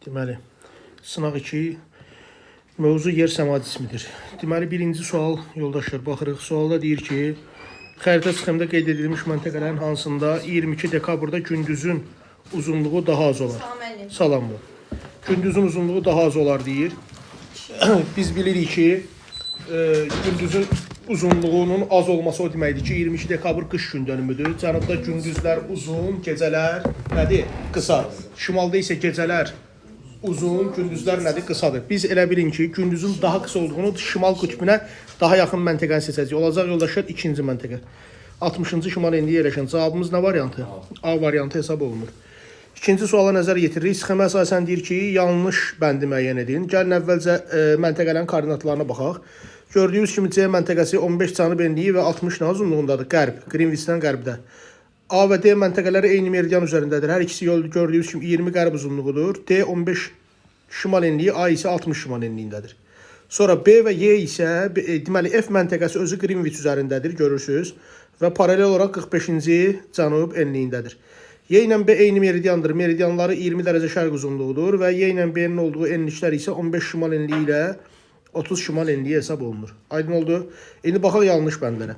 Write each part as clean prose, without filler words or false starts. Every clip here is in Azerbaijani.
Deməli, sınaq 2 mövzu yer səma cismidir. Deməli, birinci sual yoldaşlar baxırıq. Sualda deyir ki, xəritə sxemdə qeyd edilmiş məntəqələrin hansında 22 dekabrda gündüzün uzunluğu daha az olar? Salamlı. Gündüzün uzunluğu daha az olar deyir. Biz bilirik ki, gündüzün uzunluğunun az olması o deməkdir ki, 22 dekabr qış gün dönümüdür. Cənubda gündüzlər uzun, gecələr nədir? Qısa. Şimalda isə gecələr uzun, gündüzlər nədir? Qısadır. Biz elə bilin ki, gündüzün daha qısa olduğunu şimal qütbünə daha yaxın məntəqəni seçəcəyik. Olacaq yoldaşlar ikinci məntəqə. 60-cı şimal enliyi yerləşən. Cavabımız nə variantı? A variantı hesab olunur. İkinci suala nəzər yetiririk. Sxemə əsasən deyir ki, yanlış bəndi müəyyən edin. Gəlin əvvəlcə məntəqələrin koordinatlarına baxaq. Gördüyünüz kimi C məntəqəsi 15 cənub enliyi və 60 nə uzunluğundadır? Qərb, Greenwichdən qərbdə. A və D məntəqələri eyni meridian üzərindədir. Hər ikisi yol gördüyünüz kimi 20 qərb uzunluğudur. D 15 şimal enliyi, A isə 60 şimal enliyindədir. Sonra B və Y isə deməli F məntəqəsi özü Greenwich üzərindədir, görürsüz və paralel olaraq 45-ci cənub enliyindədir. Y ilə B eyni meridiandır. Meridianları 20 dərəcə şərq uzunluğudur və Y ilə B-nin olduğu enliklər isə 15 şimal enliyi ilə 30 şimal enliyi hesab olunur. Aydın oldu? İndi baxaq yanlış bəndlərə.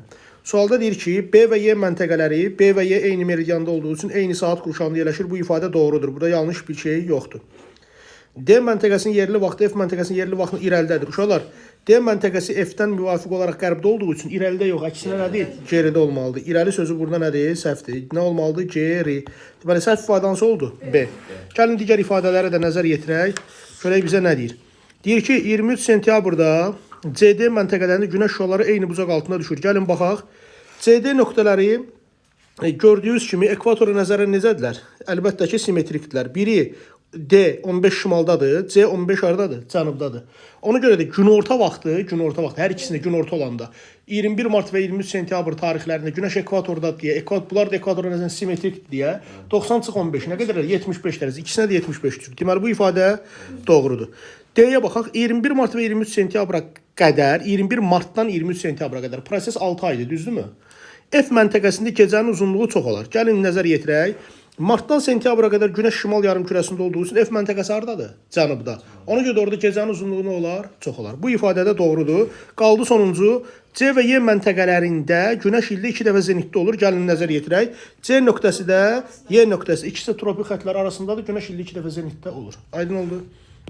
Sualda deyir ki, B və Y məntəqələri B və Y eyni meridianda olduğu üçün eyni saat qurşağında yerləşir. Bu ifadə doğrudur. Burada yanlış bir şey yoxdur. D məntəqəsinin yerli vaxtı F məntəqəsinin yerli vaxtı irəlidədir. Uşaqlar, D məntəqəsi F-dən müvafiq olaraq qərbdə olduğu üçün irəlidə yox, əksinə nədir? Geridə olmalıdır. İrəli sözü burada nədir? Səhvdir. Nə olmalıdır? Geri. Deməli, səhv ifadəsi oldu? B. Gəlin digər ifadələrə də nəzər yetirək. Görək bizə nə deyir? Deyir ki, 23 sentyabrda CD məntəqələrində günəş şüaları eyni bucaq altında düşür. Gəlin baxaq. CD nöqtələri gördüyünüz kimi ekvatora nəzərən necədirlər? Əlbəttə ki, simmetrikdirlər. Biri D 15 şimaldadır, C 15 hardadır? Cənubdadır. Ona görə də günorta vaxtı, hər ikisində günorta olanda 21 mart və 23 sentyabr tarixlərində günəş ekvatordadır deyə, bunlar da ekvatora nəzərən simmetrikdir deyə 90-15 nə qədər? 75 dərəcə. İkisinə də 75 düşür. Deməli bu ifadə doğrudur. D-yə baxaq. 21 mart və 23 sentyabra qədər, 21 martdan 23 sentyabra qədər proses 6 aydır, düzdürmü? F məntəqəsində gecənin uzunluğu çox olar. Gəlin nəzər yetirək. Martdan sentyabra qədər günəş şimal yarımkürəsində olduğu üçün F məntəqəsi hardadır? Cənubda. Ona görə də orada gecənin uzunluğu nə olar? Çox olar. Bu ifadədə doğrudur. Qaldı sonuncu. C və Y məntəqələrində günəş ildə 2 dəfə zenitdə olur. Gəlin nəzər yetirək. C nöqtəsi də Y nöqtəsi. İkisi tropik xəttlər arasındadır. Günəş ildə 2 dəfə zenitdə olur. Aydın oldu.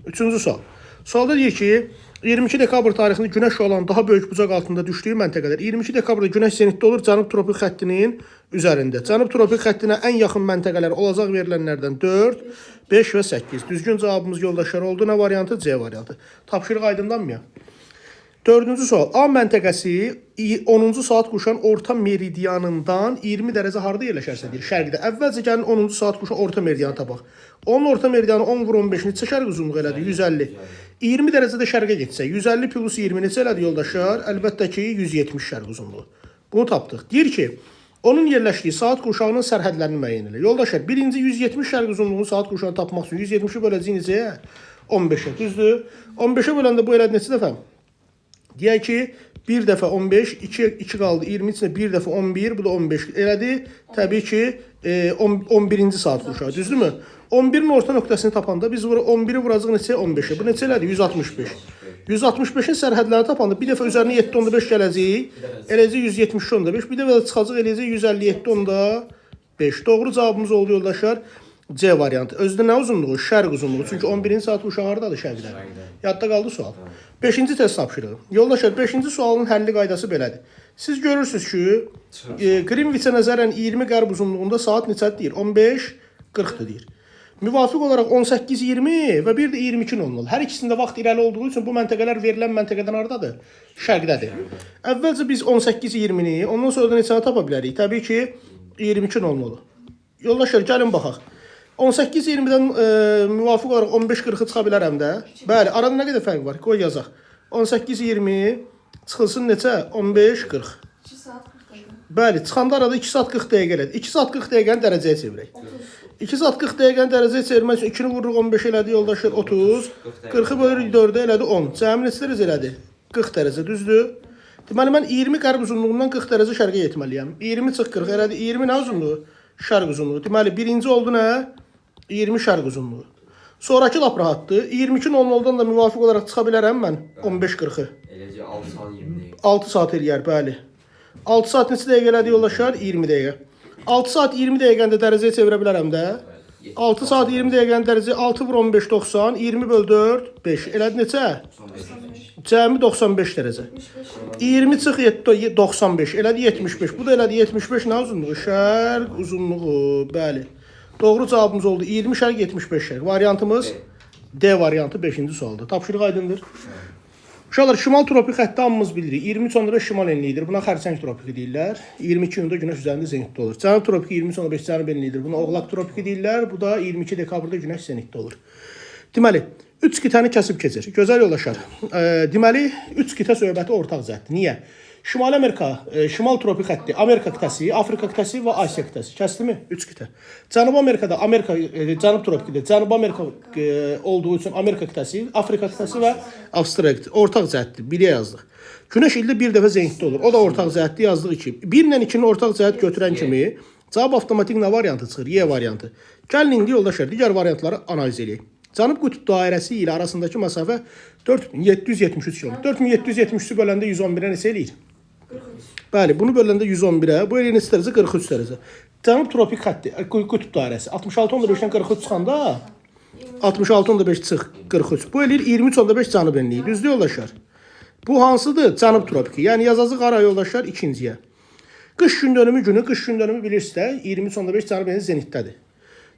Üçüncü sual. Sualda deyir ki, 22 dekabr tarixində günəş şüalarının daha böyük bucaq altında düşdüyü məntəqələr. 22 dekabrda günəş zenitdə olur cənub tropik xəttinin üzərində. Cənub tropik xəttinə ən yaxın məntəqələr olacaq verilənlərdən 4, 5 və 8. Düzgün cavabımız yoldaşlar oldu. Nə variantı? C variantı. Tapşırıq aydınlanmıyor. Dördüncü sual. A məntəqəsi 10-cu saat quşan orta meridianından 20 dərəcə harda yerləşərsə deyir, şərqdə. Əvvəlcə gəlin 10-cu saat quşan orta meridianı tapaq. Onun orta meridianı 10 vur 15-ni neçə şərq uzunluğu elədi? 150. 20 dərəcədə şərqə getsə, 150 plus 20 neçə elədi yoldaşlar? Əlbəttə ki, 170 şərq uzunluğu. Bunu tapdıq. Deyir ki, onun yerləşdiyi saat quşağının sərhədlərini müəyyən elə. Yoldaşlar, birinci 170 şərq uzunluğunu saat quşağını tapmaq üçün 170-i böləcəyik necəyə? 15-ə, düzdür? 15-ə böləndə bu elədi neçə dəfə? Deyək ki, 1 dəfə 15, 2 qaldı 20, içində 1 dəfə 11, bu da 15 elədi. Təbii ki, 11-ci saat quşağı, düzdürmü? 11-in orta nöqtəsini tapanda biz 11-i vuracaq neçə? 15-ə. Bu neçə elədi? 165. 165-in sərhədlərini tapanda bir dəfə üzərinə 7.5 gələcək, eləcək 170.5, bir dəfə çıxacaq eləcək 157.5. Doğru cavabımız oldu yoldaşlar. C variantı. Özdə nə uzunluğu? Şərq uzunluğu. Çünki 11-ci saat uşağı hardadır şərqdə? Yadda qaldı sual. 5-ci test tapşırığı. Yoldaşlar, 5-ci sualın həlli qaydası belədir. Siz görürsünüz ki, Greenwichə nəzərən 20 qərb uzunluğunda saat neçədir deyir? 15:40-dır deyir. Müvafiq olaraq 18:20 və bir də 22 olmalı. Hər ikisində vaxt irəli olduğu üçün bu məntəqələr verilən məntəqədən hardadır? Şərqdədir. Əvvəlcə biz 18:20-ni, ondan sonra da neçəni tapa bilərik? Təbii ki, 22 olmalı. Yoldaşlar, gəlin baxaq. 18:20-dən müvafiq olaraq 15:40-ı çıxa bilərəm də. Bəli, arada nə qədər fərq var? Qoy yazaq. 18:20 çıxılsın neçə? 15:40. 2 saat 40 dəqiqə. Bəli, çıxanda arada 2 saat 40 dəqiqə elədi. 2 saat 40 dəqiqəni dərəcəyə çevirək. 2 saat 40 dəqiqəni dərəcəyə çevirmək üçün 2-ni vururuq 15 elədi yoldaşlar 30. 40-ı bölürük 4-ə elədi 10. Cəmi neçə dərəcə elədi? 40 dərəcə, düzdür? Deməli, mən 20 qərb uzunluğundan 40 dərəcə şərqə getməliyəm. 20 çıx 40 elədi. 20 nə uzunluğu? Şərq uzunluğu. Deməli, birinci oldu nə? 20 şərq uzunluğu. Sonraki lap rahatdır. 22:00-dan da müvafiq olaraq çıxa bilərəm mən 15:40-ı. Eləcə 6 saat 20 dəqiqə. 6 saat eləyər, bəli. 6 saat neçə dəqiqə elədi yoldaşlar? 20 dəqiqə. 6 saat 20 dəqiqəndə dərəcəyə çevirə bilərəm də. 6 saat 20 dəqiqənin dərəcə 6 vur 15 90, 20 böl 4 5. Elədi neçə? 95. Cəmi 95 dərəcə. 20 çıx 7 95. Elədi 75. Bu da elədi 75 nə uzunluğu? Şərq uzunluğu. Bəli. Doğru cavabımız oldu 20 şərq 75 şərq. Variantımız D variantı 5-ci sualdır. Tapşırıq aydındır. Uşaqlar, şimal tropik xətti hamımız bilirik. 23:15 şimal enliyidir. Buna xərçəng tropiki deyirlər. 22:00-da günəş üzərində zenitdə olur. Cənub tropiki 23:15 cənub enliyidir. Buna oğlaq tropiki deyirlər. Bu da 22 dekabrda günəş zenitdə olur. Deməli, 3 qitəni kəsib keçir. Gözəl yoldaşlar. Deməli, 3 qitə söhbəti ortaq cəhətdir. Niyə? Şimali Amerika, şimal tropik xətti, Amerika qitəsi, Afrika qitəsi və Asiya qitəsi. Kəsdimi? 3 qitə. Cənubi Amerikada cənub tropikidir. Cənubi Amerika olduğu üçün Amerika qitəsi, Afrika qitəsi və Avstraliya qitəsi. Ortaq cəhətdir. Biriyə yazdıq. Günəş ildə bir dəfə zenitdə olur. O da ortaq cəhətdir. Yazdıq 2. 1 ilə 2-ni ortaq cəhət götürən kimi cavab avtomatik nə variantı çıxır? Y variantı. Gəlin indi yoldaşlar digər variantları analiz edək. Cənub qütb dairəsi ilə arasındakı məsafə 4773 km. 4773-ü böləndə 111-ə neçə eləyir? 43. Bəli, bunu böləndə 111-ə, bu eləyir neçə dərəcə? 43 dərəcə. Cənub tropik xətti, qütb dairəsi 66.5-dən 43 çıxanda 66.5 çıx 43. Bu eləyir 23.5 cənub enliyi. Düzdür yoldaşlar? Bu hansıdır? Cənub tropiki. Yəni yazacağıq ara yoldaşlar ikinciyə. Qış gündönümü günü, qış gündönümü bilirsiniz də 23.5 cənub enliyi zenitdədir.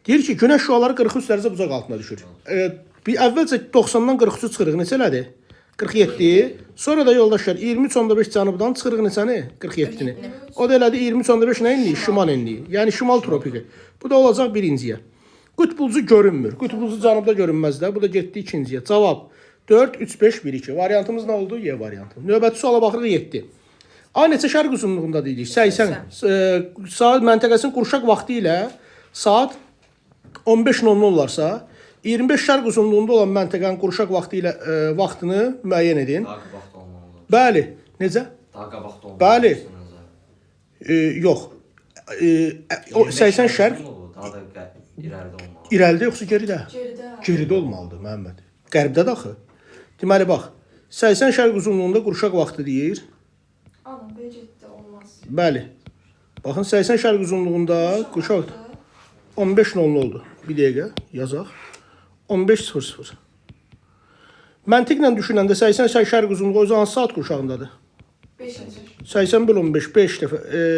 Deyir ki, günəş şüaları 43 dərəcə bucaq altına düşür. Bir əvvəlcə 90-dan 43-ü çıxırıq. Neçə elədi? 47. Sonra da yoldaşlar 23.5 cənubdan çıxırıq neçəni? 47-ni. O da elədi 23.5 nə enliyi? Şimal enliyi. Yəni şimal tropiki. Bu da olacaq birinciyə. Qütb ucu görünmür. Qütb ucu cənubda görünməz də. Bu da getdi ikinciyə. Cavab 4, 3, 5, 1, 2. Variantımız nə oldu? Y variantı. Növbəti suala baxırıq 7. A neçə şərq uzunluğunda deyirik? 80. Saat məntəqəsinin qurşaq vaxtı ilə saat 15:00-larsa 25 şərq uzunluğunda olan məntəqənin qurşaq vaxtı ilə vaxtını müəyyən edin. Daha qabaqda olmalıdır. Bəli. Necə? Daha qabaqda olmalıdır. Bəli. Yox. O 80 şərq Daha da irəlidə olmalıdır. irəlidə yoxsa geridə? Geridə. Geridə olmalıdır Məhəmməd. Qərbdə də axı. Deməli bax, 80 şərq uzunluğunda qurşaq vaxtı deyir. Ana, Becetdə olmaz. Bəli. Baxın 80 şərq uzunluğunda qurşaq 15:00 oldu. Bir dəqiqə yazaq. 15:00. Məntiqlə düşünəndə 80 şərq uzunluğu özü hansı saat qurşağındadır? 5-ci. 80 bölü 15 5 dəfə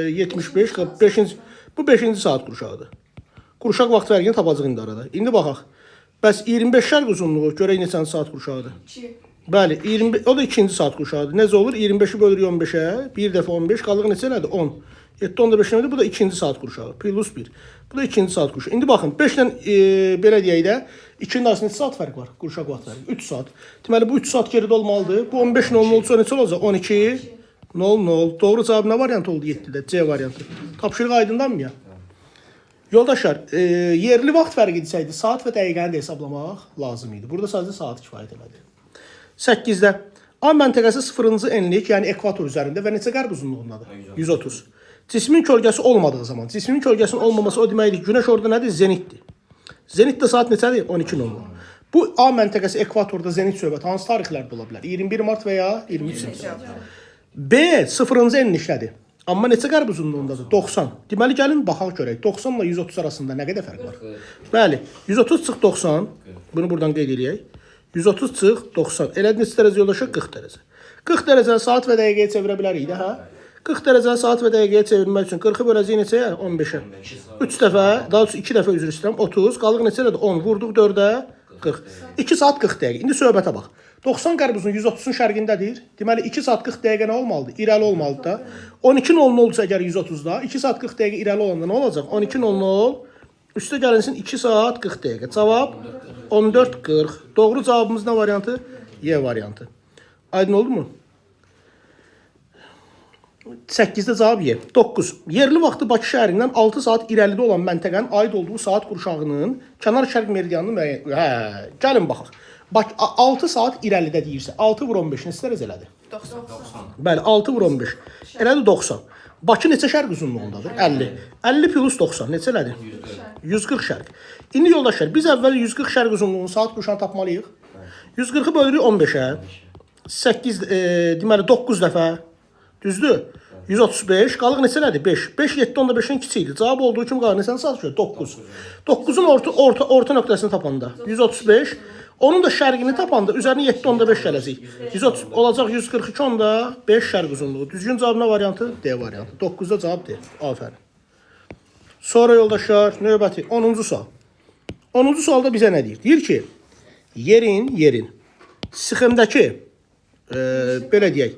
75 5-ci bu 5-ci saat qurşağıdır. Qurşaq vaxt fərqini tapacağıq indi arada. İndi baxaq. Bəs 25 şərq uzunluğu görək neçənci saat qurşağıdır? 2. Bəli, 20 o da ikinci saat qurşağıdır. Necə olur? 25-i bölürük 15-ə, 1 dəfə 15 qalır neçə elədi? 10. 7 15 nədir? Bu da ikinci saat qurşağı. Plus 1. Bu da ikinci saat qurşağı. İndi baxın 5 ilə belə deyək də 2-nin arasında neçə saat fərq var? Qurşaq vaxt fərqi 3 saat. Deməli bu 3 saat geridə olmalıdır. Bu 15:00 olsa neçə olacaq? 12:00. Doğru cavab nə variant oldu 7-də? C variantı. Tapşırıq aydındanmı ya? Yoldaşlar, yerli vaxt fərqi desəydi, saat və dəqiqəni də hesablamaq lazım idi. Burada sadəcə saat kifayət elədi. 8-də A məntəqəsi 0-cı enlik, yəni ekvator üzərində və neçə qərb uzunluğundadır? 130. Cismin kölgəsi olmadığı zaman, cismin kölgəsinin olmaması o deməkdir, günəş orada nədir? Zenitdir. Zenitdə saat neçədir? 12:00. Bu A məntəqəsi ekvatorda zenit söhbəti hansı tarixlərdə ola bilər? 21 mart və ya 23 sentyabr. B 0-cı enlikdədir. Amma neçə qərb uzunluğundadır? 90. Deməli gəlin baxaq görək. 90 ilə 130 arasında nə qədər fərq var? Bəli, 130 çıx 90. Bunu buradan qeyd edək. 130 çıx 90. Elədi neçə dərəcə yoldaşa? 40 dərəcə. 40 dərəcəni saat və dəqiqəyə çevirə bilərik də, hə? 40 dərəcəni saat və dəqiqəyə çevirmək üçün 40-ı böləcəyik neçəyə? 15-ə. 3 dəfə, daha doğrusu 2 dəfə üzr istəyirəm. 30, qalıq neçə elədi? 10. Vurduq 4-ə 40. 2 saat 40 dəqiqə. İndi söhbətə bax. 90 qərb uzun 130-un şərqindədir. Deməli 2 saat 40 dəqiqə nə olmalıdır? İrəli olmalıdır da. 12:00 olsa əgər 130-da, 2 saat 40 dəqiqə irəli olanda nə olacaq? 12:00 üstə gəlinsin 2 saat 40 dəqiqə. Cavab 14:40. Doğru cavabımız nə variantı? Y variantı. Aydın oldu mu? 8-də cavab Y. 9. Yerli vaxtı Bakı şəhərindən 6 saat irəlidə olan məntəqənin aid olduğu saat qurşağının kənar şərq meridianını müəyyən... Gəlin baxaq. Bax 6 saat irəlidə deyirsə, 6 vur 15 neçə dərəcə elədi? 90. Bəli, 6 vur 15. Elədi 90. Bakı neçə şərq uzunluğundadır? 50. 50 plus 90 neçə elədir? 140 şərq. İndi yoldaşlar, biz əvvəl 140 şərq uzunluğunu saat quşağını tapmalıyıq. 140-ı bölürük 15-ə. 8, deməli 9 dəfə. Düzdür? 135. Qalıq neçə elədir? 5. 5 7 onda 5-dən kiçik idi. Cavab olduğu kimi qalır. Neçəni saat düşür? 9. 9-un orta nöqtəsini tapanda 135. Onun da şərqini tapanda üzərinə 7 onda 5 gələcək. 130 olacaq 142 onda 5 şərq uzunluğu. Düzgün cavab nə variantı? D variantı. 9-da cavab D. Afərin. Sonra yoldaşlar, növbəti 10-cu sual. 10-cu sualda bizə nə deyir? Deyir ki, yerin sıxımdakı belə deyək,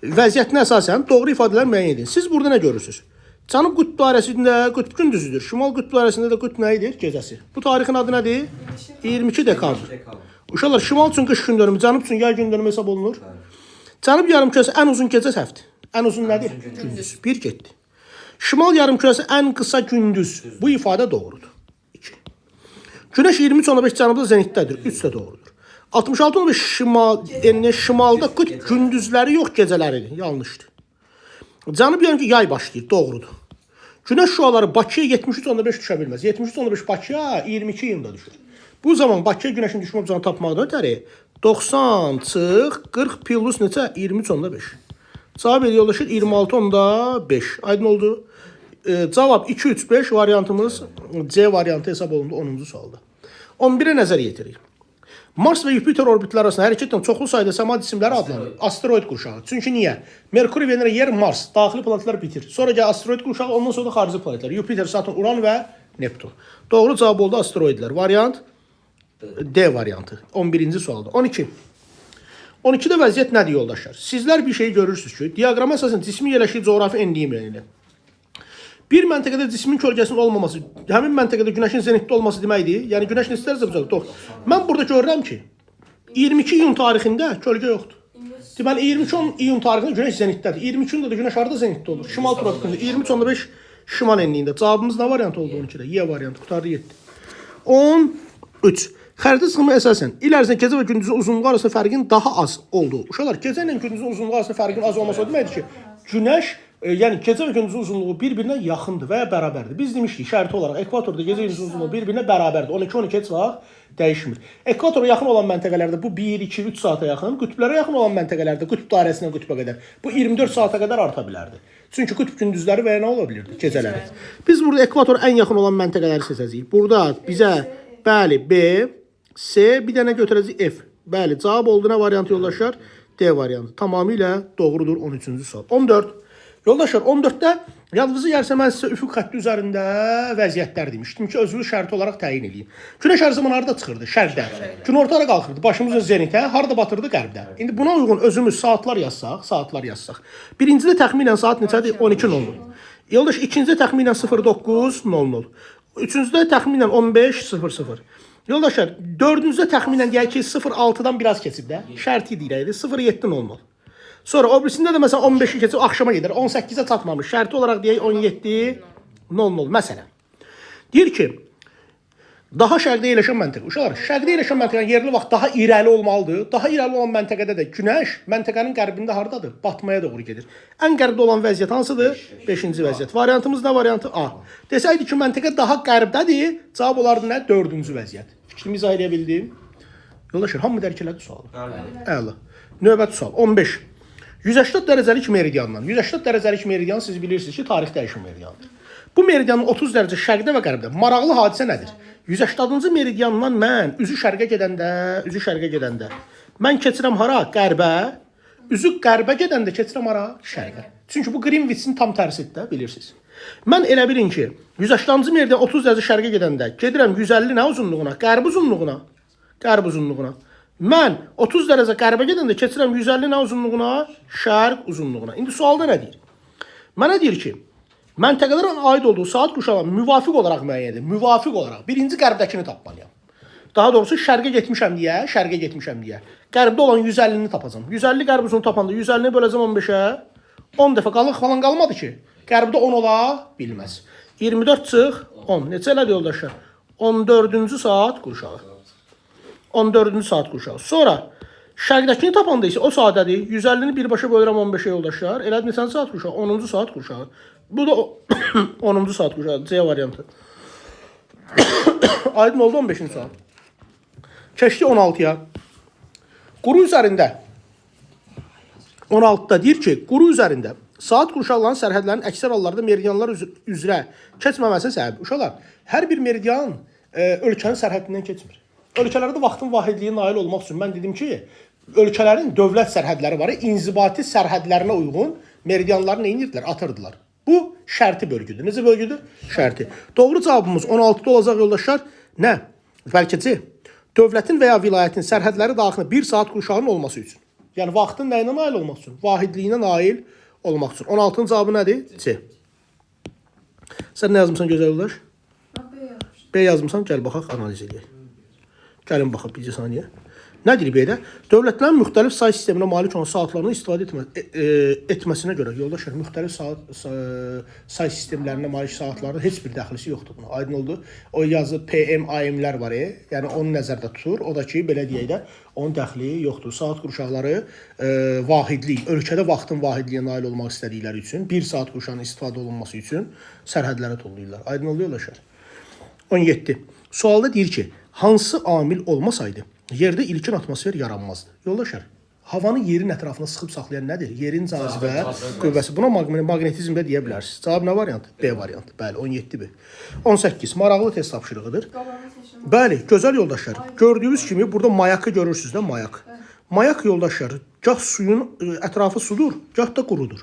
vəziyyətinə əsasən doğru ifadələr müəyyən edin. Siz burada nə görürsünüz? Cənub qütb dairəsində qütb gündüzüdür. Şimal qütb dairəsində də qütb nə idi? Gecəsi. Bu tarixin adı nədir? 22 dekabr. Uşaqlar, şimal üçün qış gün dönümü, cənub üçün yay gün dönümü hesab olunur. Cənub yarımkürəsi ən uzun gecə səhvdir. Ən uzun nədir? Gündüz. 1 getdi. Şimal yarımkürəsi ən qısa gündüz. Bu ifadə doğrudur. 2. Günəş 23:15 cənubda zenitdədir. 3 də doğrudur. 66:15 şimalda qütb gündüzləri yox, gecələridir. Yanlışdır. Cənub yarımkürəsi yay başlayır. Doğrudur. Günəş şüaları Bakıya 73:15 düşə bilməz. 73:15 Bakıya 22 iyunda düşür. Bu zaman Bakıya günəşin düşmə ucunu tapmaqdan ötəri 90 çıx 40 plus neçə? 23:5. Cavab edir yoldaşlar 26:5. Aydın oldu. Cavab 2 3 5 variantımız C variantı hesab olundu 10-cu sualda. 11-ə nəzər yetiririk. Mars və Yupiter orbitləri arasında hərəkət edən çoxlu sayda səma cisimləri adlanır. Asteroid qurşağı. Çünki niyə? Merkuri, Venera, Yer, Mars, daxili planetlər bitir. Sonra gəl asteroid qurşağı, ondan sonra da xarici planetlər. Yupiter, Saturn, Uran və Neptun. Doğru cavab oldu asteroidlər. Variant D variantı. 11-ci sualda. 12. 12-də vəziyyət nədir yoldaşlar? Sizlər bir şey görürsünüz ki, diaqrama əsasən cismin yerləşdiyi coğrafi enliyi müəyyən edilir. Bir məntəqədə cismin kölgəsinin olmaması, həmin məntəqədə günəşin zenitdə olması deməkdir. Yəni günəş neçədəsə bucaq? Doğru. Mən burada görürəm ki, 22 iyun tarixində kölgə yoxdur. Deməli 23 iyun tarixində günəş zenitdədir. 22 iyunda da günəş harda zenitdə olur? Şimal trofikində. 23:15 şimal enliyində. Cavabımız nə variant oldu 12-də? Y variantı. Qutardı 7. 13. Xəritə sıxımı əsasən il ərzində gecə və gündüzün uzunluğu arasında fərqin daha az olduğu. Uşaqlar, gecə ilə gündüzün uzunluğu arasında fərqin az olması o deməkdir ki, günəş yəni gecə və gündüzün uzunluğu bir-birinə yaxındır və ya bərabərdir. Biz demişdik şərti olaraq ekvatorda gecə və gündüzün uzunluğu bir-birinə bərabərdir. 12-12 heç vaxt dəyişmir. Ekvatora yaxın olan məntəqələrdə bu 1, 2, 3 saata yaxın, qütblərə yaxın olan məntəqələrdə qütb dairəsindən qütbə qədər bu 24 saata qədər arta bilərdi. Çünki qütb gündüzləri və ya nə ola bilirdi? Gecələri. Biz burada ekvatora ən yaxın olan məntəqələri seçəcəyik. Burada bizə bəli B, C, bir dənə götürəcək F. Bəli, cavab oldu nə variantı yoldaşlar? D variantı. Tamamilə doğrudur 13-cü sual. 14. Yoldaşlar 14-də yadınızı yersə mən sizə üfüq xətti üzərində vəziyyətlər demişdim ki, özünü şərti olaraq təyin edin. Günəş hər zaman harda çıxırdı? Şərqdə. Günortaya qalxırdı. Başımızın zenitə, harda batırdı? Qərbdə. İndi buna uyğun özümüz saatlar yazsaq. Birincidə təxminən saat neçədir? 12:00. Yoldaş ikincidə təxminən 09:00. Üçüncüdə təxminən 15:00. Yoldaşlar, dördüncüdə təxminən deyək ki, 06-dan biraz keçib də. Şərti deyirək, 07:00. Sonra o birisində də məsələn 15-i keçib axşama gedər. 18-ə çatmamış. Şərti olaraq deyək 17:00 məsələn. Deyir ki, daha şərqdə yerləşən məntəqə. Uşaqlar, şərqdə yerləşən məntəqənin yerli vaxt daha irəli olmalıdır. Daha irəli olan məntəqədə də günəş məntəqənin qərbində hardadır? Batmaya doğru gedir. Ən qərbdə olan vəziyyət hansıdır? 5-ci vəziyyət. Variantımız nə variantı? A. Desəydi ki, məntəqə daha qərbdədir, cavab olardı nə? 4-cü vəziyyət. Fikrimi izah edə bildim. Yoldaşlar, hamı dərk elədi sualı. Əla. Növbəti sual. 15. 180 dərəcəlik meridiandan. 180 dərəcəlik meridian siz bilirsiniz ki, tarix dəyişim meridiandır. Bu meridianın 30 dərəcə şərqdə və qərbdə maraqlı hadisə nədir? 180-cı meridiandan mən üzü şərqə gedəndə mən keçirəm hara? Qərbə. Üzü qərbə gedəndə keçirəm hara? Şərqə. Çünki bu Greenwich'in tam tərsidir də, bilirsiniz. Mən elə bilin ki, 180-cı meridian 30 dərəcə şərqə gedəndə gedirəm 150 nə uzunluğuna? Qərb uzunluğuna. Mən 30 dərəcə qərbə gedəndə keçirəm 150 nə uzunluğuna? Şərq uzunluğuna. İndi sualda nə deyir? Mənə deyir ki, məntəqələrin aid olduğu saat quşağına müvafiq olaraq müəyyən edin. Müvafiq olaraq. Birinci qərbdəkini tapmalıyam. Daha doğrusu şərqə getmişəm deyə. Qərbdə olan 150-ni tapacam. 150 qərb uzunluğunu tapanda 150-ni böləcəm 15-ə. 10 dəfə qalıq falan qalmadı ki. Qərbdə 10 ola bilməz. 24 çıx 10. Neçə elədi yoldaşlar? 14-cü saat quşağı. 14-cü saat quşağı. Sonra Şərqdəkini tapanda isə o sadədir. 150-ni birbaşa bölürəm 15-ə yoldaşlar. Elədir neçənci saat qurşağı? 10-cu saat qurşağı. Bu da 10-cu saat qurşağı. C variantı. Aydın oldu 15-ci saat. Keçdi 16-ya. Quru üzərində 16-da deyir ki, quru üzərində saat qurşaqlarının sərhədlərinin əksər hallarda meridianlar üzrə keçməməsinin səbəbi. Uşaqlar, hər bir meridian ölkənin sərhəddindən keçmir. Ölkələrdə vaxtın vahidliyi nail olmaq üçün mən dedim ki, ölkələrin dövlət sərhədləri var, inzibati sərhədlərinə uyğun meridianları nə edirdilər? Atırdılar. Bu şərti bölgüdür. Necə bölgüdür? Şərti. Doğru cavabımız 16-da olacaq yoldaşlar. Nə? Bəlkə C. Dövlətin və ya vilayətin sərhədləri daxilində 1 saat qurşağının olması üçün. Yəni vaxtın nəyinə nail olmaq üçün? Vahidliyinə nail olmaq üçün. 16-nın cavabı nədir? C. Sən nə yazmısan gözəl yoldaş? Mən B yazmışdım. B yazmısan, gəl baxaq, analiz edək. Gəlin baxaq bir saniyə. Nə deyir B-də? Dövlətlərin müxtəlif say sisteminə malik olan saatlarını istifadə etməsinə görə, yoldaşlar, müxtəlif say sistemlərinə malik saatların heç bir dəxlisi yoxdur buna. Aydın oldu. O yazı PM, AM-lər var, yəni onu nəzərdə tutur. O da ki, belə deyək də, onun dəxli yoxdur. Saat qurşaqları vahidlik, ölkədə vaxtın vahidliyinə nail olmaq istədikləri üçün, 1 saat qurşağının istifadə olunması üçün sərhədlərə tollayırlar. Aydın oldu yoldaşlar. 17. Sualda deyir ki, hansı amil olmasaydı yerdə ilkin atmosfer yaranmazdı? Yoldaşlar, havanı yerin ətrafına sıxıb saxlayan nədir? Yerin cazibə qüvvəsi. Buna maqnetizmdə deyə bilərsiniz. Cavab nə variantı? B variantı. Bəli, 17B. 18. Maraqlı test tapşırığıdır. Qalanı seçim. Bəli, gözəl yoldaşlar. Gördüyünüz kimi burada mayakı görürsünüz də, mayak. Mayak yoldaşlar, gah suyun ətrafı sudur, gah da qurudur.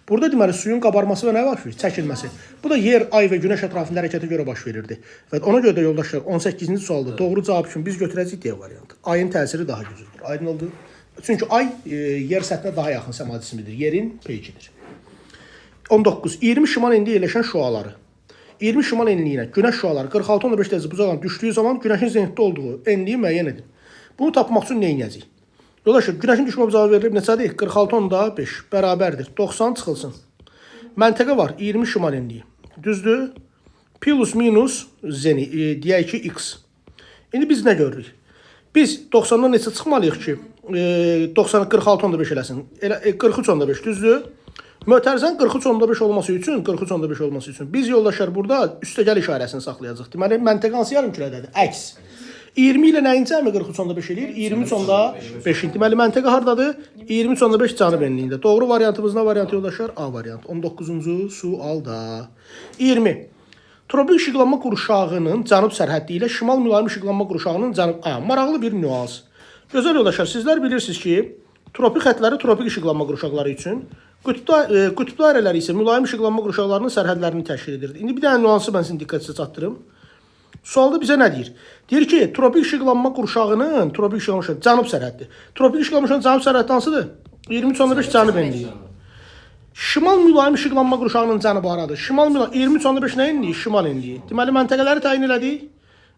Burada deməli suyun qabarması və nə baş verir? Çəkilməsi. Bu da yer, ay və günəş ətrafında hərəkətə görə baş verirdi. Və ona görə də yoldaşlar 18-ci sualda doğru cavab üçün biz götürəcəyik D variantı. Ayın təsiri daha güclüdür. Aydın oldu? Çünki ay yer səthinə daha yaxın səma cismidir. Yerin peykidir. 19. 20 şimal enliyində yerləşən şüaları. 20 şimal enliyinə günəş şüaları 46-15 dərəcə bucaqdan düşdüyü zaman günəşin zenitdə olduğu enliyi müəyyən edin. Bunu tapmaq üçün nə edəcəyik? Yoldaşlar, günəşin düşmə bucağı verilib neçədir? 46-5 bərabərdir. 90 çıxılsın. Məntəqə var, 20 şimal enliyi. Düzdür? Plus minus zeni, deyək ki, x. İndi biz nə görürük? Biz 90-dan neçə çıxmalıyıq ki, 90-ı 46-15 eləsin. 43-15, düzdür? Mötərizənin 43-15 olması üçün, 43-15 olması üçün biz yoldaşlar burada üstəgəl işarəsini saxlayacaq. Deməli, məntəqə hansı yarımkürədədir? Əks. 20 ilə nəyin cəmi 43-15 eləyir? 23-5. Deməli, məntəqə hardadır? 23-5 cənub enliyində. Doğru variantımız nə variantı yoldaşlar? A variantı. 19-cu sualda. 20. Tropik işıqlanma qurşağının cənub sərhəddi ilə şimal mülayim işıqlanma qurşağının cənub... Maraqlı bir nüans. Gözəl yoldaşlar, sizlər bilirsiniz ki, tropik xətləri tropik işıqlanma qurşaqları üçün, qütb dairələri isə mülayim işıqlanma qurşaqlarının sərhədlərini təşkil edir. İndi bir dənə nüansı mən sizin diqqətinizə çatdırım. Sualda bizə nə deyir? Deyir ki, tropik işıqlanma qurşağının cənub sərhəddi. Tropik işıqlanma qurşağının cənub sərhəddi hansıdır? 23-15 cənub enliyi. Şimal mülayim işıqlanma qurşağının cənubu haradır? Şimal mülayim 23-15 nə enliyi? Şimal enliyi. Deməli, məntəqələri təyin elədik.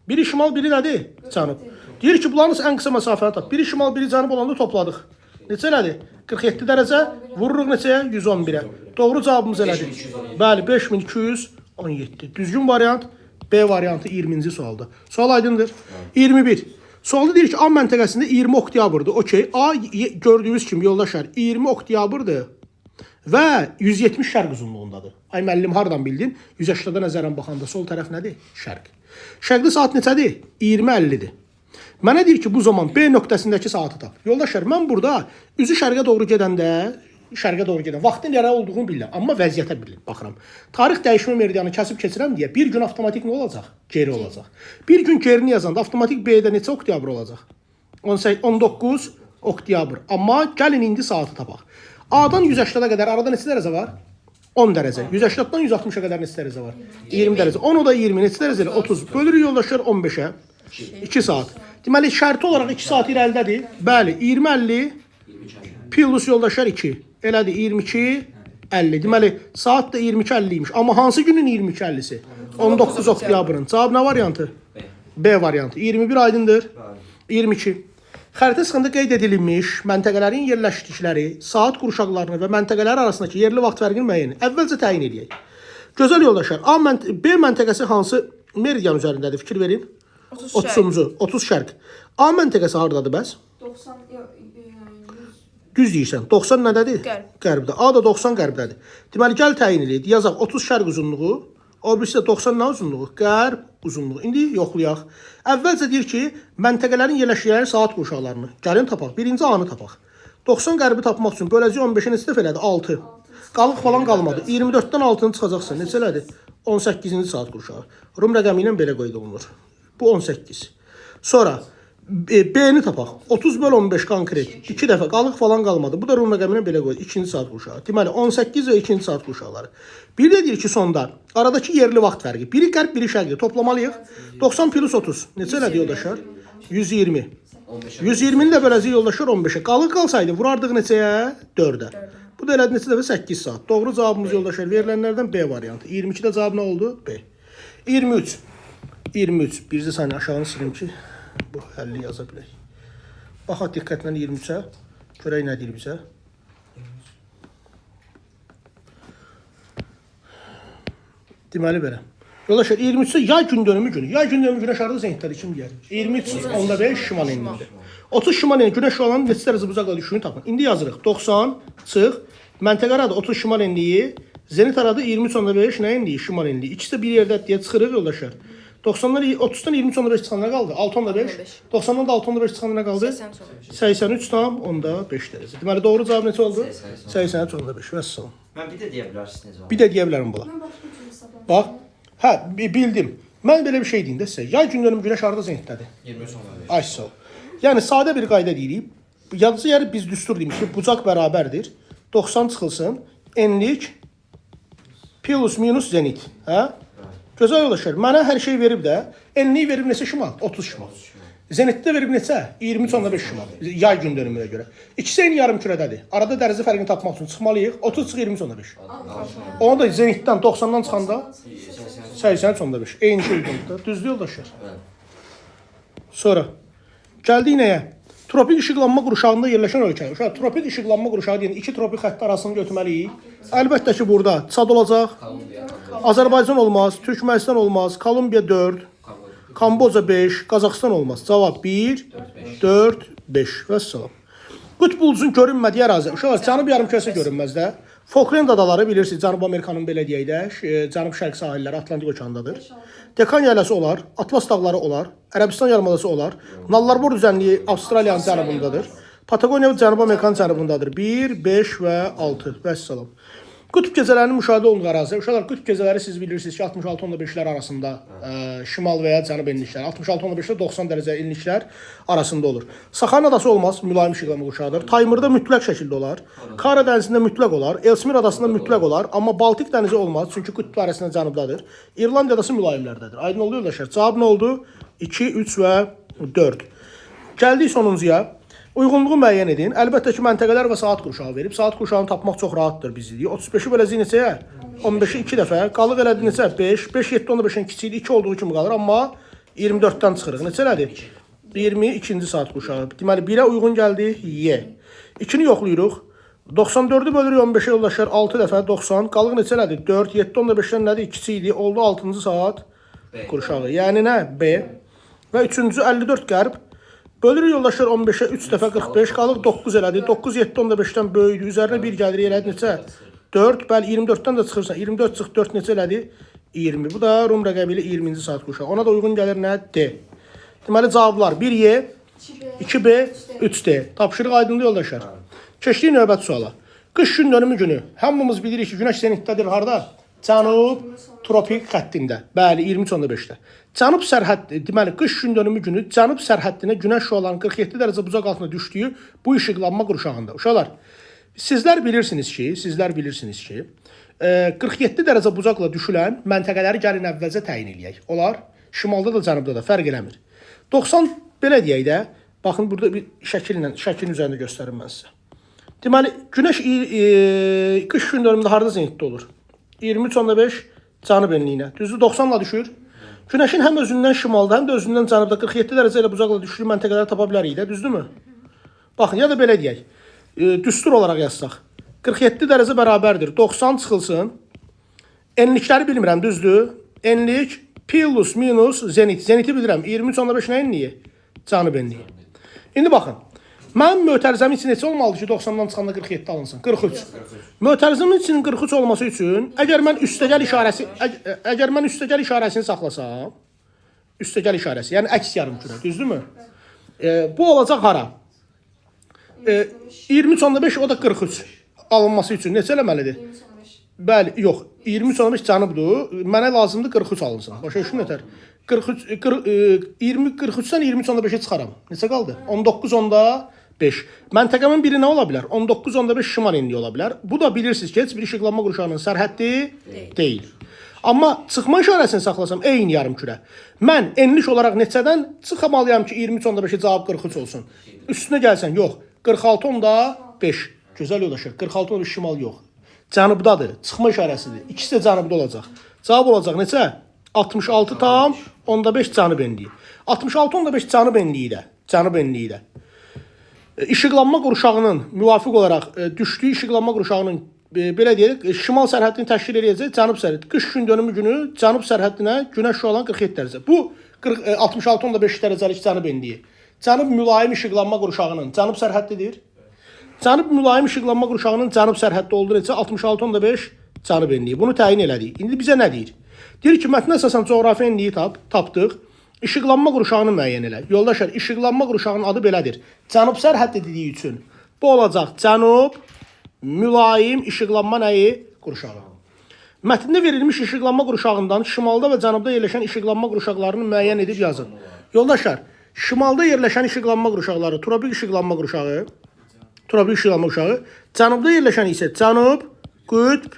Biri şimal, biri nədir? Cənub. Deyir ki, bunların ən qısa məsafəni tap. Biri şimal, biri cənub olanda topladıq. Neçə elədir? 47 dərəcə. Vururuq neçəyə? 111-ə. Doğru cavabımız elədir. Bəli, 5217. Düzgün variant B variantı 20-ci sualda. Sual aydındır. 21. Sualda deyir ki, A məntəqəsində 20 oktyabrdır. Okey. A gördüyünüz kimi yoldaşlar 20 oktyabrdır və 170 şərq uzunluğundadır. Ay müəllim, hardan bildin? 180-də nəzərən baxanda sol tərəf nədir? Şərq. Şərqdə saat neçədir? 20:50-dir. Mənə deyir ki, bu zaman B nöqtəsindəki saatı tap. Yoldaşlar, mən burada üzü şərqə doğru gedəndə, vaxtın nəyə olduğunu bilirəm, amma vəziyyətə baxıram. Tarix dəyişmə meridianı kəsib keçirəm deyə bir gün avtomatik nə olacaq? Geri olacaq. Bir gün gerini yazanda avtomatik B-də neçə oktyabr olacaq? 19 oktyabr. Amma gəlin indi saatı tapaq. A-dan 180-ə qədər arada neçə dərəcə var? 10 dərəcə. 180-dan 160-a qədər neçə dərəcə var? 20 dərəcə. 10 o da 20. Neçə dərəcə? 30. Bölürük yoldaşlar 15-ə. 2 saat. Deməli, şərti olaraq 2 saat irəlidədir. Bəli, 20:50 plus yoldaşlar 2. Elədir, 22:50. Deməli, saat da 22:50 imiş. Amma hansı günün 22:50-si? 19 oktyabrın. Cavab nə variantı? B variantı. 21 aydındır. 22. Xəritə sıxında qeyd edilmiş məntəqələrin yerləşdikləri, saat qurşaqlarını və məntəqələr arasındakı yerli vaxt fərqini müəyyən əvvəlcə təyin edək. Gözəl yoldaşlar, B məntəqəsi hansı meridian üzərindədir? Fikir verin. 30-cu, 30 şərq. A məntəqəsi hardadır bəs? 90, Düz deyirsən. 90 nədədir? Qərb. Qərbdə. A da 90 qərbdədir. Deməli gəl təyin eləyək. Yazaq 30 şərq uzunluğu, o birisi də 90 nə uzunluğu? Qərb uzunluğu. İndi yoxlayaq. Əvvəlcə deyir ki, məntəqələrin yerləşikləri saat qurşaqlarını. Gəlin tapaq. Birinci A-nı tapaq. 90 qərbi tapmaq üçün böləcək 15-i neçə dəfə elədi? 6. Qalıq falan qalmadı. 24-dən 6-nı çıxacaqsan. Neçə elədi? 18-ci saat qurşağı. Rum rəqəmi ilə belə qeyd olunur. Bu 18. Sonra B-ni tapaq. 30 böl 15 konkret. 2 dəfə qalıq falan qalmadı. Bu da Rum rəqəmi ilə belə qoydu. 2-ci saat qurşağı. Deməli 18 və 2-ci saat qurşaqları. Bir də deyir ki, sonda aradakı yerli vaxt fərqi. Biri qərb, biri şərqdir. Toplamalıyıq. 90 plus 30. Neçə elədi yoldaşlar? 120. 120-ni də böləcək yoldaşlar 15-ə. Qalıq qalsaydı vurardıq neçəyə? 4-ə. Bu da elədi neçə dəfə? 8 saat. Doğru cavabımız yoldaşlar verilənlərdən B variantı. 22-də cavab nə oldu? B. 23. 23. Bir saniyə aşağını silim ki, bu həlli yaza bilək. Baxaq diqqətlə 23-ə. Görək nə deyir bizə. Deməli belə. Yoldaşlar 23-də yay gün dönümü günü. Yay gün dönümü günəş harada zəngləri kim deyər? 23.5 şimal enlilidir. 30 şimal enli günəş olanın neçə dərəcə bucaqla düşdüyünü tapın. İndi yazırıq. 90 çıx. Məntəqə aradı 30 şimal enliyi. Zenit aradı 23.5 nə enliyi? Şimal enliyi. İkisi də bir yerdə deyə çıxırıq yoldaşlar. 90-dan 30-dan 23.5 çıxanda qaldı. 6.5. 90-dan da 6.5 çıxanda nə qaldı? 83,5 dərəcə. Deməli doğru cavab neçə oldu? 83.5. Vəssalam. Mən bir də deyə bilərsiniz. Bir də deyə bilərəm bula. Mən başqa cür hesablamışam. Bax. Hə, bildim. Mən belə bir şey deyim də sizə. Yay gün dönümü günəş harada zəngdədir? 23.5. Ay sağ ol. Yəni sadə bir qayda deyirik. Yazıcı yeri biz düstur demişik. Bucaq bərabərdir. 90 çıxılsın. Enlik plus minus zenit. Hə? Gözəl yoldaşlar. Mənə hər şey verib də. Enliyi verib neçə şimal? 30 şimal. Zenitdə verib neçə? 23.5 şimal. Yay gün dönümünə görə. İkisi eyni yarım kürədədir. Arada dərəcə fərqini tapmaq üçün çıxmalıyıq. 30 çıx 23.5. Onu da zenitdən 90-dan çıxanda 83.5. Eyni şey oldu. Düzdür yoldaşlar? Sonra gəldik nəyə? Tropik işıqlanma qurşağında yerləşən ölkə. Uşaq, tropik işıqlanma qurşağı deyən iki tropik xətt arasını götürməliyik. Əlbəttə ki, burada Çad olacaq, Azərbaycan olmaz, Türkmənistan olmaz, Kolumbiya 4, Kamboca 5, Qazaxıstan olmaz. Cavab 1, 4, 5. Vəssalam. Qütb ulduzu görünmədiyi ərazi. Uşaqlar, Cənub yarımkürəsi görünməz də. Falkland adaları bilirsiniz, Cənubi Amerikanın belə deyək də, Cənub-Şərq sahilləri Atlantik okeandadır. Dekan yayləsi olar, Atlas dağları olar, Ərəbistan yarımadası olar, Nallarbor düzənliyi Avstraliyanın cənubundadır, Patagoniya Cənubi Amerikanın cənubundadır. 1, 5 və 6. Vəssalam. Qütb gecələrinin müşahidə olunduğu ərazi. Uşaqlar, qütb gecələri siz bilirsiniz ki, 66-15'lər arasında şimal və ya cənub enliklər, 66-15'də 90 dərəcə enliklər arasında olur. Saxarın adası olmaz, mülayim işıqlanma qurşağıdır. Taymırda mütləq şəkildə olar. Kara dənizində mütləq olar. Elsmir adasında mütləq olar. Amma Baltik dənizi olmaz, çünki qütb arasında cənubdadır. İrlandiya adası mülayimlərdədir. Aydın oluyor yoldaşlar. Cavab nə oldu? 2, 3 və 4. Gəldik sonuncuya. Uyğunluğu müəyyən edin. Əlbəttə ki, məntəqələr və saat qurşağı verib. Saat qurşağını tapmaq çox rahatdır bizlik. 35-i böləcək neçəyə? 15-i 2 dəfə. Qalıq elədi neçə? 5. 5, 7, 15-in kiçiyi 2 olduğu kimi qalır. Amma 24-dən çıxırıq. Neçə elədi? 22-ci saat qurşağı. Deməli, 1-ə uyğun gəldi. Y. 2-ni yoxlayırıq. 94-ü bölürük 15-ə yoldaşlar. 6 dəfə 90. Qalıq neçə elədi? 4, 7, 15-dən nədir? 2-si idi. Oldu 6-cı saat qurşağı. Yəni nə? B. Və 3-cü 54 qərb. Bölürük yoldaşlar 15-ə 3 dəfə 45, qalıq 9 elədi. 9, 7, 15-dən böyüdü. Üzərinə 1 gəlir, elədi neçə? 4, bəli 24-dən də çıxırsan. 24 çıx 4 neçə elədi? 20. Bu da Rum rəqəmi ilə 20-ci saat qurşağı. Ona da uyğun gəlir nə? D. Deməli cavablar 1Y, 2B, 3D. Tapşırıq aydındır yoldaşlar. Keçdik növbəti suala. Qış gün dönümü günü. Hamımız bilirik ki, günəş zenitdədir harda? Cənub tropik xəttində. Bəli, 23.5-də. Cənub sərhəddi, deməli qış gün dönümü günü cənub sərhəddinə günəş şüalarının 47 dərəcə bucaq altına düşdüyü bu işıqlanma qurşağında. Uşaqlar, sizlər bilirsiniz ki, 47 dərəcə bucaqla düşülən məntəqələri gəlin əvvəlcə təyin eləyək. Onlar şimalda da, cənubda da fərq eləmir. 90 belə deyək də, baxın burada bir şəklin üzərində göstərim mən sizə. Deməli, günəş qış gün dönümündə harda zenitdə olur? 23.5 cənub enliyinə. Düzdür, 90-la düşür. Günəşin həm özündən şimalda, həm də özündən cənubda 47 dərəcə ilə bucaqla düşdüyü məntəqələri tapa bilərik də, düzdürmü? Baxın, ya da belə deyək. Düstur olaraq yazsaq. 47 dərəcə bərabərdir. 90 çıxılsın. Enlikləri bilmirəm, düzdür? Enlik plus minus zenit. Zeniti bilirəm. 23.5 nə enliyi? Cənub enliyi. İndi baxın. Mənim mötərizəmin içi neçə olmalıdır ki, 90-dan çıxanda 47 alınsın? 43. Mötərizəmin içinin 43 olması üçün əgər mən üstəgəl işarəsini saxlasam, üstəgəl işarəsi, yəni əks yarımkürə, düzdürmü? Bu olacaq hara? 23.5 o da 43 alınması üçün neçə eləməlidir? 23.15. Bəli, yox. 23.15 cənubdur. Mənə lazımdır 43 alınsın. Başa düşdün nətər? 43-dən 23.15-ə çıxaram. Neçə qaldı? 19.5. Məntəqəmin biri nə ola bilər? 19.5 şimal enliyi ola bilər. Bu da bilirsiniz ki, heç bir işıqlanma qurşağının sərhəddi deyil. Amma çıxma işarəsini saxlasam eyni yarımkürə. Mən enliş olaraq neçədən çıxamalıyam ki, 23.15-ə cavab 43 olsun? Üstünə gəlsən, yox. 46.5. Gözəl yoldaşlar. 46.5 şimal yox. Cənubdadır. Çıxma işarəsidir. İkisi də cənubda olacaq. Cavab olacaq neçə? 66.5 cənub enliyi. 66.5 cənub enliyi də. Cənub enliyi də. İşıqlanma qurşağının müvafiq olaraq düşdüyü işıqlanma qurşağının belə deyək, şimal sərhəddini təşkil edəcək cənub sərhədi. Qış gün dönümü günü cənub sərhəddinə günəş şüalan 47 dərəcə. Bu 66.5 dərəcəlik cənub enliyi. Cənub mülayim işıqlanma qurşağının cənub sərhəddidir. Cənub mülayim işıqlanma qurşağının cənub sərhəddi olduğu necə 66.5 cənub enliyi. Bunu təyin elədik. İndi bizə nə deyir? Deyir ki, mətnə əsasən coğrafi enliyi tapdıq. İşıqlanma qurşağını müəyyən elə. Yoldaşlar, işıqlanma qurşağının adı belədir. Cənub sərhəddi dediyi üçün bu olacaq cənub mülayim işıqlanma nəyi? Qurşağı. Mətndə verilmiş işıqlanma qurşağından şimalda və cənubda yerləşən işıqlanma qurşaqlarını müəyyən edib yazın. Yoldaşlar, şimalda yerləşən işıqlanma qurşaqları tropik işıqlanma qurşağı, cənubda yerləşən isə cənub qütb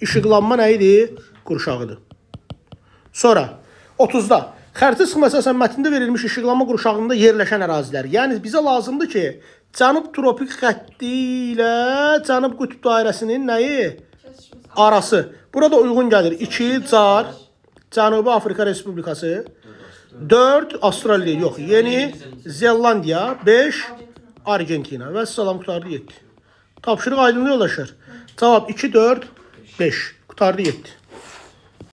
işıqlanma nəyidir? Qurşağıdır. Sonra 30-da xəritə sıxma əsasən mətndə verilmiş işıqlanma qurşağında yerləşən ərazilər. Yəni bizə lazımdır ki, cənub tropik xətti ilə cənub qütb dairəsinin nəyi? Arası. Burada uyğun gəlir. 2 Car, Cənubi Afrika Respublikası, 4 Avstraliya, yox, Yeni Zelandiya, 5 Argentina və salam qutardı 7. Tapşırıq aydınlı yoldaşlar. Cavab 2, 4, 5. Qutardı 7.